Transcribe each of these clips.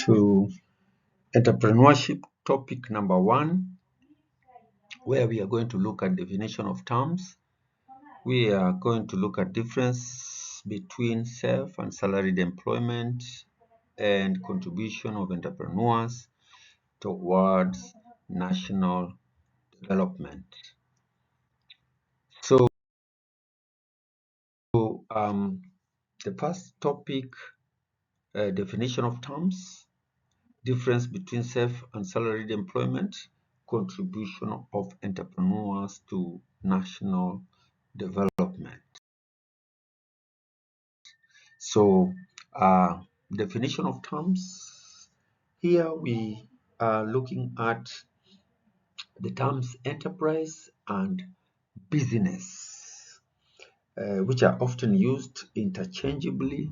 to entrepreneurship topic number 1, where we are going to look at definition of terms. We are going to look at difference between self and salaried employment and contribution of entrepreneurs towards national development. So the first topic, definition of terms, difference between self and salaried employment, contribution of entrepreneurs to national development. So, definition of terms. Here we are looking at the terms enterprise and business, which are often used interchangeably,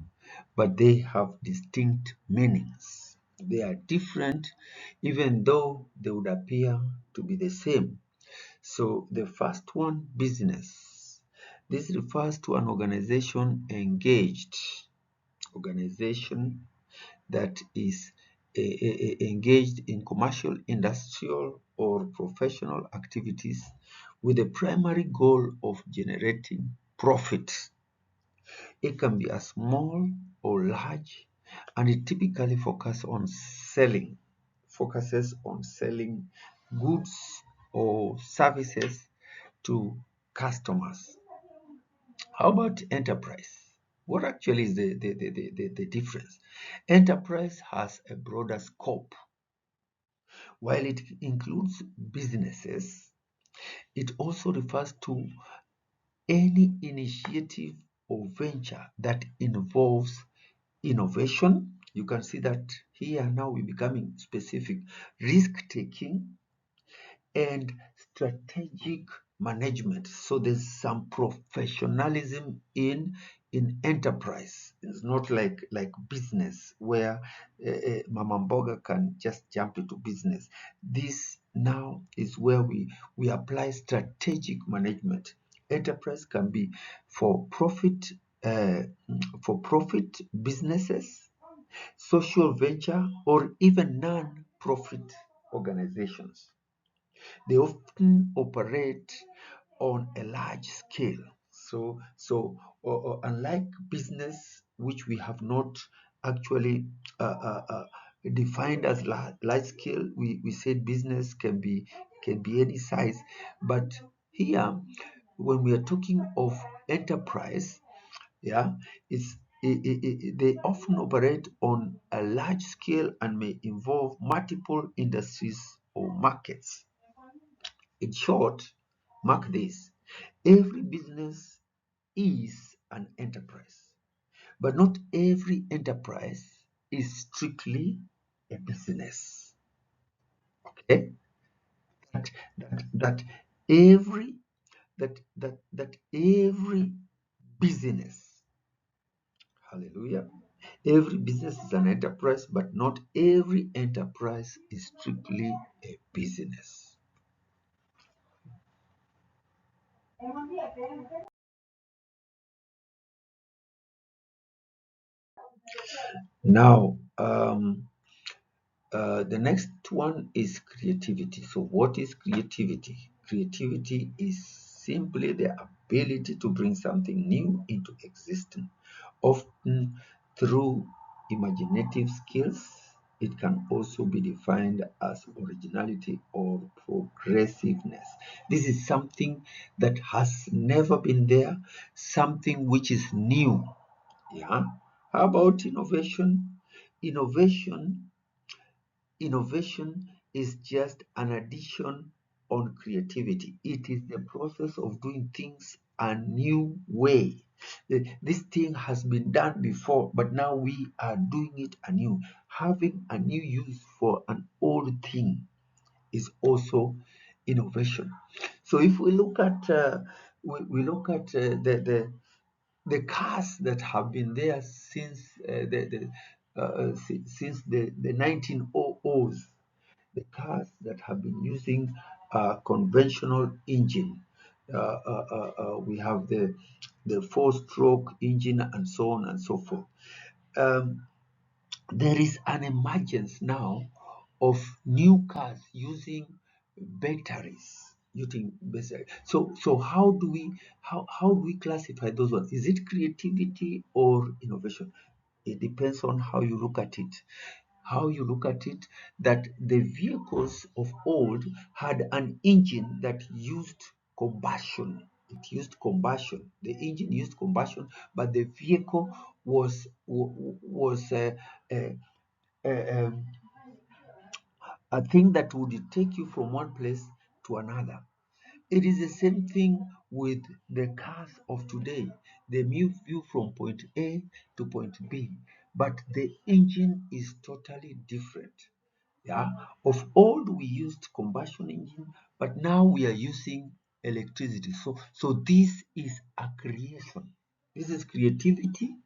but they have distinct meanings. They are different, even though they would appear to be the same. So the first one, business. This refers to an organization that is engaged in commercial, industrial, or professional activities with the primary goal of generating profit. It can be a small or large, and it typically focuses on selling goods or services to customers. How about enterprise? What actually is the difference? Enterprise has a broader scope. While it includes businesses, it also refers to any initiative or venture that involves innovation. You can see that here now we're becoming specific. Risk-taking and strategic management. So there's some professionalism in enterprise. It's not like business where Mama Mboga can just jump into business. This now is where we apply strategic management. Enterprise can be for profit businesses, social venture, or even non-profit organizations. They often operate on a large scale. So unlike business, which we have not actually defined as large scale, we said business can be any size. But here, when we are talking of enterprise, yeah, they often operate on a large scale and may involve multiple industries or markets. In short, mark this: every business is an enterprise, but not every enterprise is strictly a business. Okay? That every business, hallelujah, every business is an enterprise, but not every enterprise is strictly a business. Now, the next one is creativity. So what is creativity? Creativity is simply the ability to bring something new into existence, often through imaginative skills. It can also be defined as originality or progressiveness. This is something that has never been there, something which is new. Yeah. How about innovation? Innovation Innovation is just an addition on creativity. It is the process of doing things a new way. This thing has been done before, but now we are doing it anew. Having a new use for an old thing is also innovation. So if we look at the cars that have been there since the 1900s, the cars that have been using conventional engine. We have the four-stroke engine and so on and so forth. Um, there is an emergence now of new cars using batteries. So how do we classify those ones? Is it creativity or innovation? It depends on how you look at it. How you look at it, that the vehicles of old had an engine that used combustion. It used combustion. The engine used combustion, but the vehicle was a, um, a thing that would take you from one place to another. It is the same thing with the cars of today. They move you from point A to point B, but the engine is totally different. Yeah, of old we used combustion engine, but now we are using electricity. So this is a creation. This is creativity.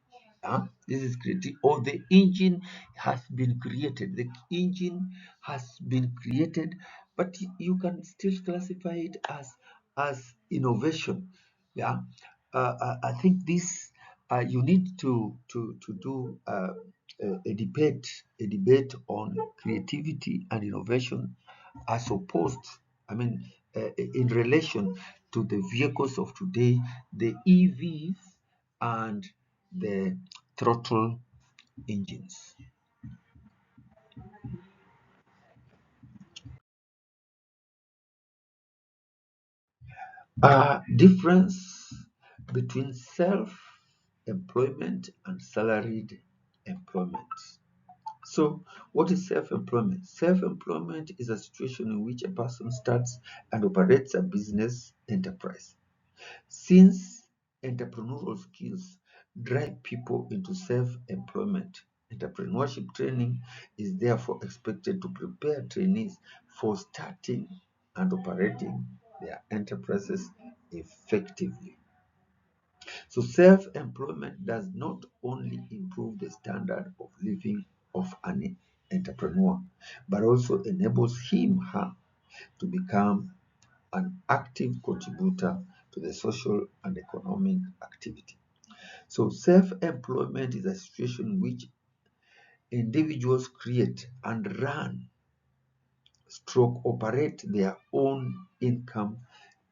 Yeah, this is creativity. Or the engine has been created. The engine has been created, but you can still classify it as innovation. Yeah, I think this you need to do a debate on creativity and innovation as opposed, I mean, in relation to the vehicles of today, the EVs and the throttle engines. Difference between self-employment and salaried employment. So, what is self-employment? Self-employment is a situation in which a person starts and operates a business enterprise. Since entrepreneurial skills drive people into self-employment, entrepreneurship training is therefore expected to prepare trainees for starting and operating their enterprises effectively. So self-employment does not only improve the standard of living of an entrepreneur, but also enables him/her to become an active contributor to the social and economic activity. So self-employment is a situation in which individuals create and run stroke operate their own income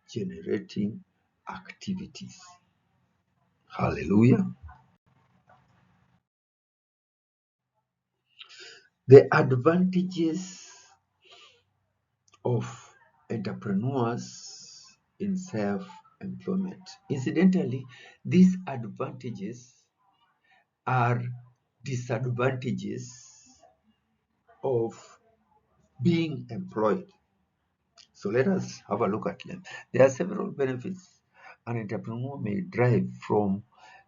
generating activities. Hallelujah. The advantages of entrepreneurs in self-employment. Incidentally, these advantages are disadvantages of being employed. So let us have a look at them. There are several benefits an entrepreneur may derive from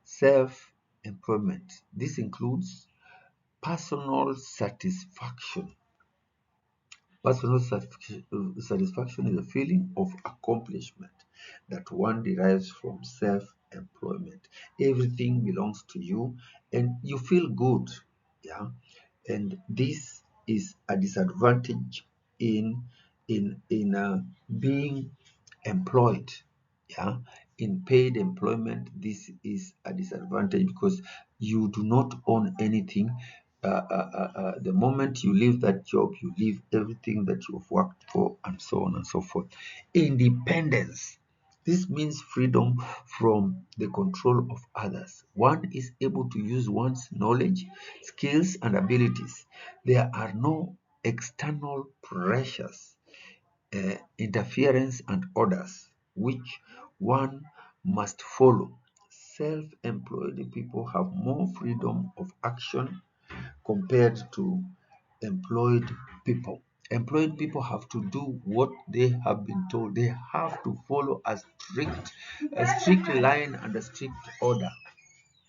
self-employment. This includes personal satisfaction. Personal satisfaction is a feeling of accomplishment that one derives from self-employment. Everything belongs to you and you feel good. Yeah. And this is a disadvantage in being employed. Yeah. In paid employment, this is a disadvantage because you do not own anything. The moment you leave that job, you leave everything that you've worked for, and so on and so forth. Independence. This means freedom from the control of others. One is able to use one's knowledge, skills, and abilities. There are no external pressures, interference, and orders which one must follow. Self-employed people have more freedom of action compared to employed people. Employed people have to do what they have been told. They have to follow a strict line and a strict order.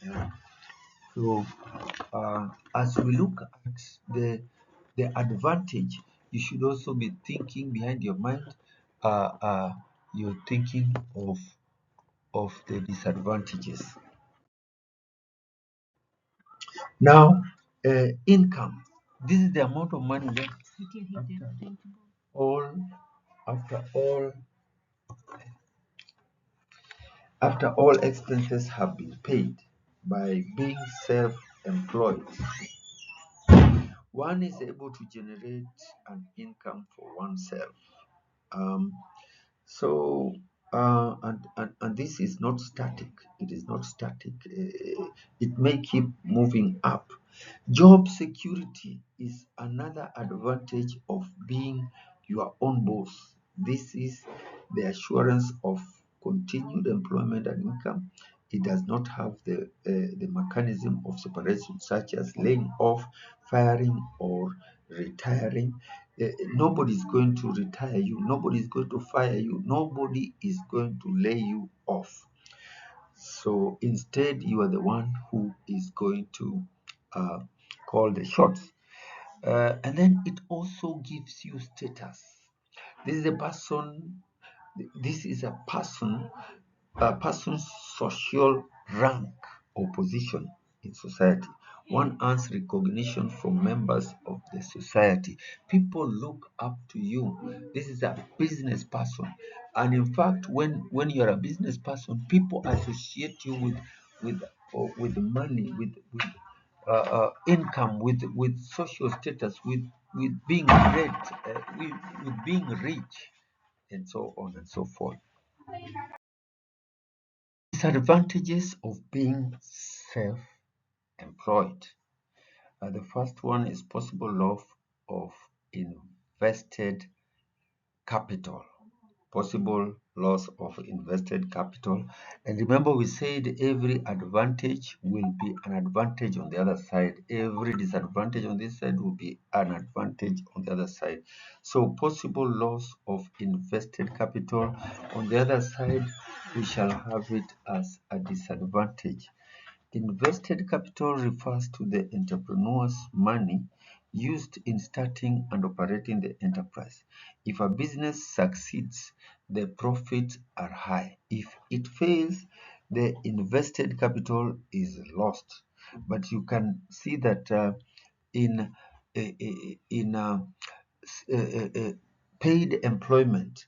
Yeah. So, as we look at the advantage, you should also be thinking behind your mind. Uh, uh, you're thinking of the disadvantages. Now, income. This is the amount of money that all after all after all expenses have been paid by being self-employed. one is able to generate an income for oneself. Um, so, and this is not static. It is not static. It may keep moving up. Job security is another advantage of being your own boss. This is the assurance of continued employment and income. It does not have the mechanism of separation, such as laying off, firing, or retiring. Nobody is going to retire you. Nobody is going to fire you. Nobody is going to lay you off. So instead, you are the one who is going to uh, call the shots. And then it also gives you status. This is a person. This is a person's social rank or position in society. One earns recognition from members of the society. People look up to you. This is a business person. And in fact, when you're a business person, people associate you with money, with income, with social status, with being great, with being rich, and so on and so forth. Disadvantages of being self-employed. The first one is possible loss of invested capital. Possible loss of invested capital. And remember, we said every advantage will be an advantage on the other side. Every disadvantage on this side will be an advantage on the other side. So possible loss of invested capital. On the other side, we shall have it as a disadvantage. Invested capital refers to the entrepreneur's money used in starting and operating the enterprise. If a business succeeds, the profits are high. If it fails, the invested capital is lost. But you can see that in in paid employment,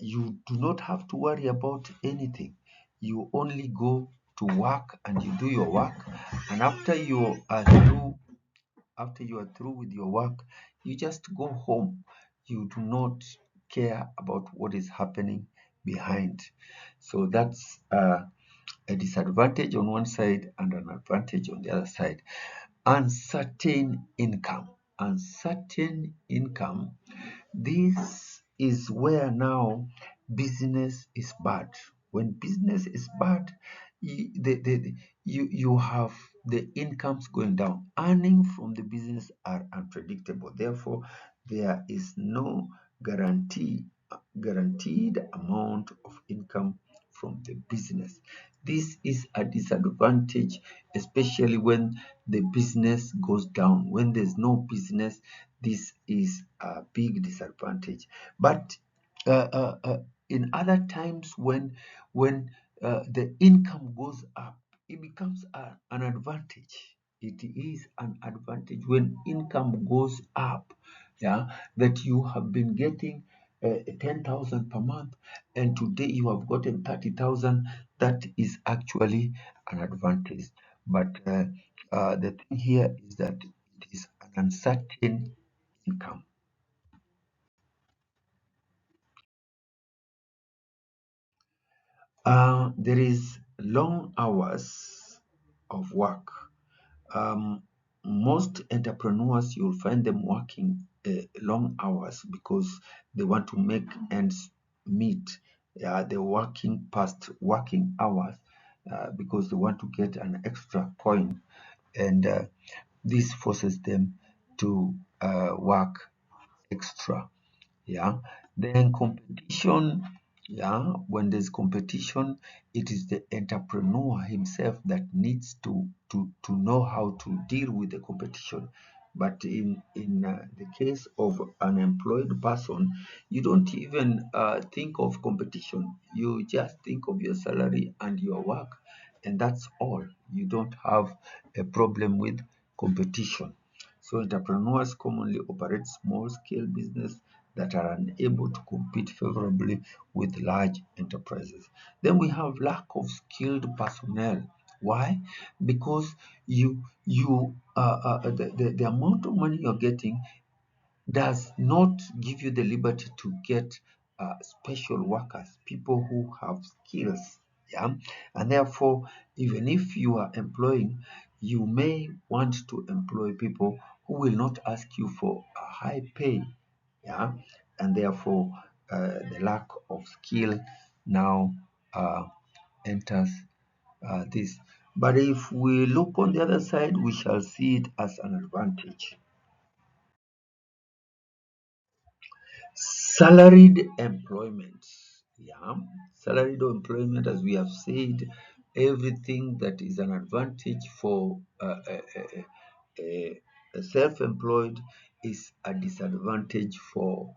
you do not have to worry about anything. You only go to work and you do your work, and after you are through with your work, you just go home. You do not care about what is happening behind. So that's a disadvantage on one side and an advantage on the other side. Uncertain income. Uncertain income, this is where now business is bad. When business is bad, you have the incomes going down. Earning from the business are unpredictable. Therefore, there is no guaranteed amount of income from the business. This is a disadvantage, especially when the business goes down. When there's no business, this is a big disadvantage. But in other times, when the income goes up, it becomes an advantage. It is an advantage when income goes up. Yeah, that you have been getting 10,000 per month, and today you have gotten 30,000. That is actually an advantage. But the thing here is that it is an uncertain income. There is long hours of work. Um, Most entrepreneurs, you'll find them working long hours because they want to make ends meet. They're working past working hours because they want to get an extra coin, and this forces them to work extra. Yeah, then competition. Yeah, when there's competition, it is the entrepreneur himself that needs to know how to deal with the competition. But in the case of an employed person, you don't even think of competition. You just think of your salary and your work, and that's all. You don't have a problem with competition. So entrepreneurs commonly operate small-scale business that are unable to compete favorably with large enterprises. Then we have lack of skilled personnel. Why? Because the amount of money you're getting does not give you the liberty to get special workers, people who have skills. Yeah, and therefore, even if you are employing, you may want to employ people who will not ask you for a high pay. Yeah, and therefore, the lack of skill now uh, enters this. But if we look on the other side, we shall see it as an advantage. Salaried employment. Yeah, salaried employment, as we have said, everything that is an advantage for a self-employed is a disadvantage for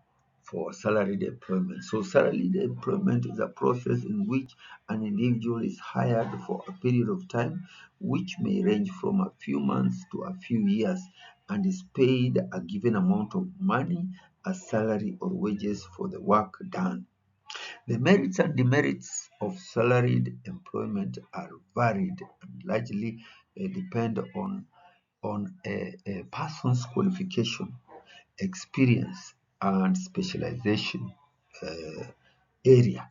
salaried employment. So salaried employment is a process in which an individual is hired for a period of time, which may range from a few months to a few years, and is paid a given amount of money as salary or wages for the work done. The merits and demerits of salaried employment are varied and largely depend on a person's qualification, experience, and specialization uh, area.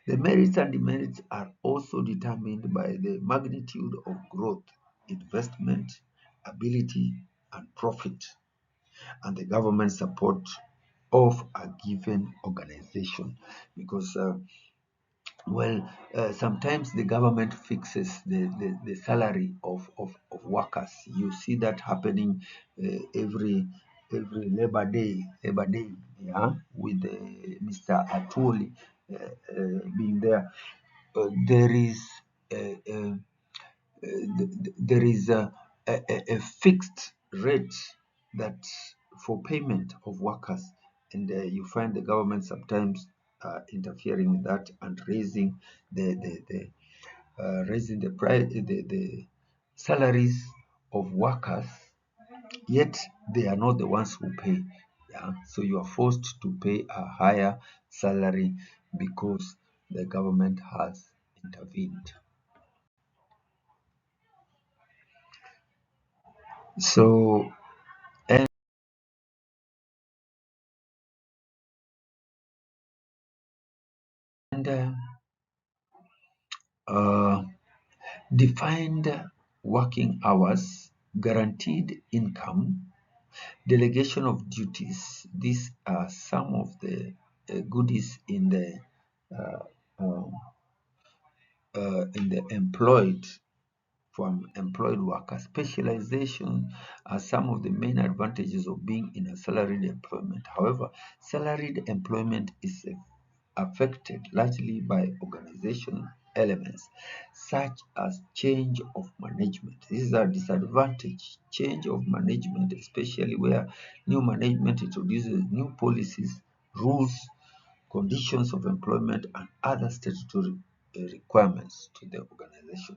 The merits and demerits are also determined by the magnitude of growth, investment, ability, and profit, and the government support of a given organization. Because sometimes the government fixes the salary of workers. You see that happening every Labor Day, yeah, with Mr. Atwoli being there. There is uh, there is a fixed rate that for payment of workers, and you find the government sometimes interfering with that and raising the price, the salaries of workers, yet they are not the ones who pay. Yeah, so you are forced to pay a higher salary because the government has intervened. So and uh, defined working hours, guaranteed income, delegation of duties. These are some of the goodies uh, um, in the employed from employed workers. Specialization are some of the main advantages of being in a salaried employment. However, salaried employment is affected largely by organizational elements such as change of management. This is a disadvantage. Change of management, especially where new management introduces new policies, rules, conditions of employment, and other statutory requirements to the organization.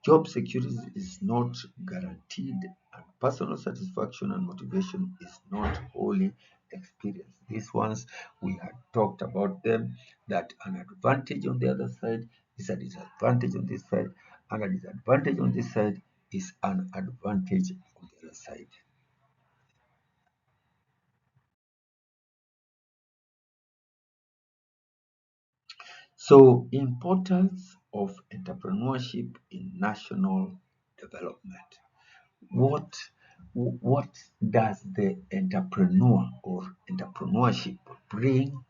Job security is not guaranteed, and personal satisfaction and motivation is not wholly experienced. These ones we had talked about them, that an advantage on the other side is a disadvantage on this side, and a disadvantage on this side is an advantage on the other side. So, importance of entrepreneurship in national development. What what does the entrepreneur or entrepreneurship bring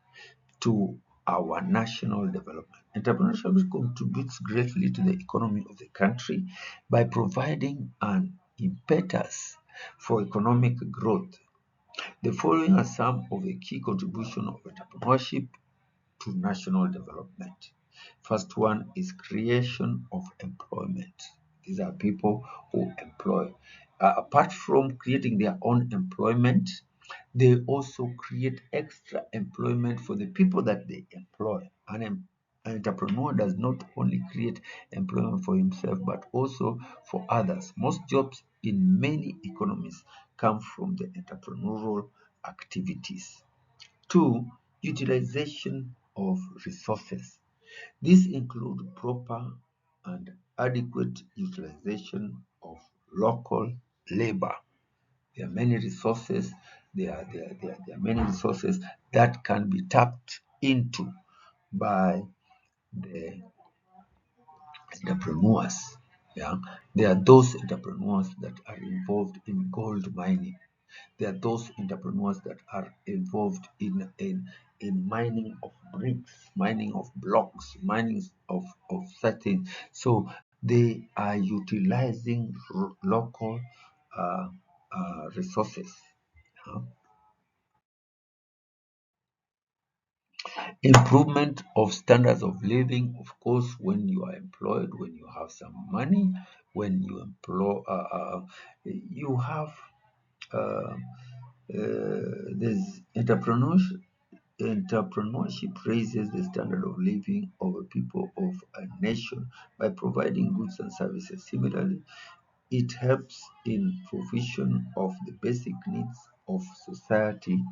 to our national development? Entrepreneurship contributes greatly to the economy of the country by providing an impetus for economic growth. The following are some of the key contributions of entrepreneurship to national development. First one is creation of employment. These are people who employ. Apart from creating their own employment, they also create extra employment for the people that they employ. An entrepreneur does not only create employment for himself but also for others. Most jobs in many economies come from the entrepreneurial activities. Two, utilization of resources. These include proper and adequate utilization of local labor. There are many resources. There are many resources that can be tapped into by the entrepreneurs. Yeah, there are those entrepreneurs that are involved in gold mining. There are those entrepreneurs that are involved in mining of bricks, mining of blocks, mining of certain. So they are utilizing local uh, resources. Yeah. Improvement of standards of living, of course, when you are employed, when you have some money, when you employ, you have uh, there's entrepreneurship raises the standard of living of a people of a nation by providing goods and services. Similarly, it helps in provision of the basic needs of society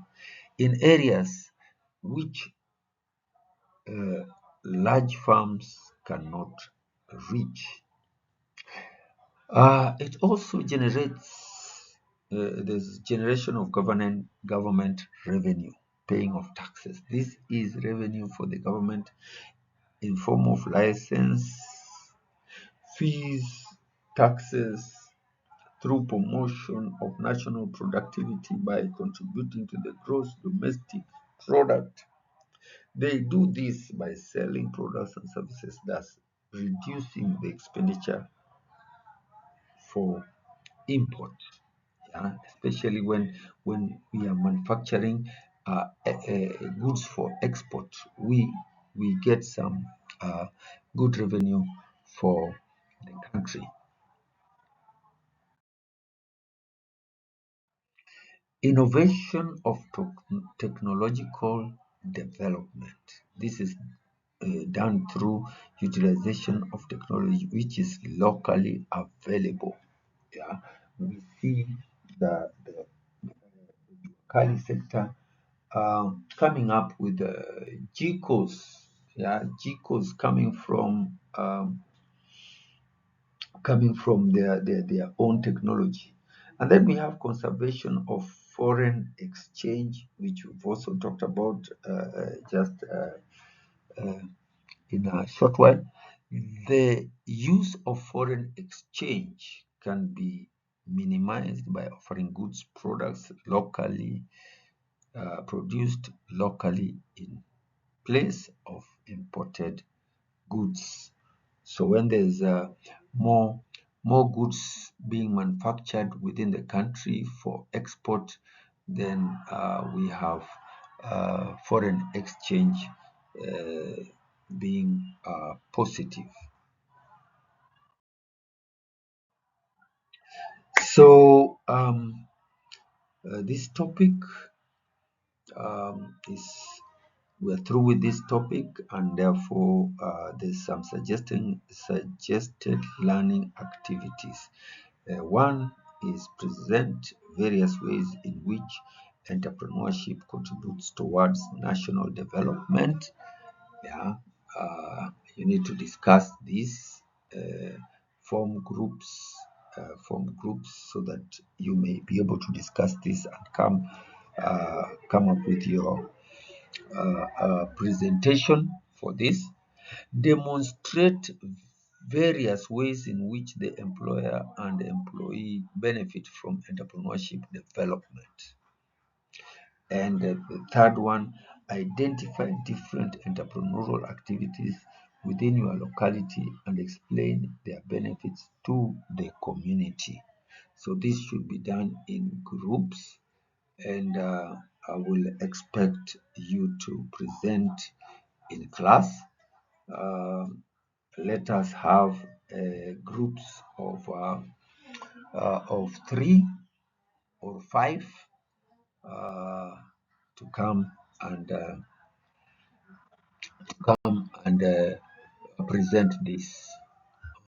in areas which uh, large firms cannot reach. It also generates this generation of government revenue, paying of taxes. This is revenue for the government in form of license, fees, taxes, through promotion of national productivity by contributing to the gross domestic product. They do this by selling products and services, thus reducing the expenditure for import. Yeah, especially when we are manufacturing goods for export, we get some good revenue for the country. Innovation of technological development. This is done through utilization of technology which is locally available. Yeah, we see the Kali sector coming up with GCOs. Yeah, GCOs coming from their own technology. And then we have conservation of foreign exchange, which we've also talked about just in a short while. The use of foreign exchange can be minimized by offering goods products locally produced locally in place of imported goods. So when there's more goods being manufactured within the country for export, then we have foreign exchange uh, being positive. So this topic is we're through with this topic, and therefore there's some suggested learning activities. One is present various ways in which entrepreneurship contributes towards national development. Yeah, you need to discuss this, uh, form groups, form groups so that you may be able to discuss this and come up with your presentation for this. Demonstrate various ways in which the employer and the employee benefit from entrepreneurship development. And the third one, identify different entrepreneurial activities within your locality and explain their benefits to the community. So this should be done in groups, and I will expect you to present in class. Let us have groups of 3 or 5 uh, to and come and present this.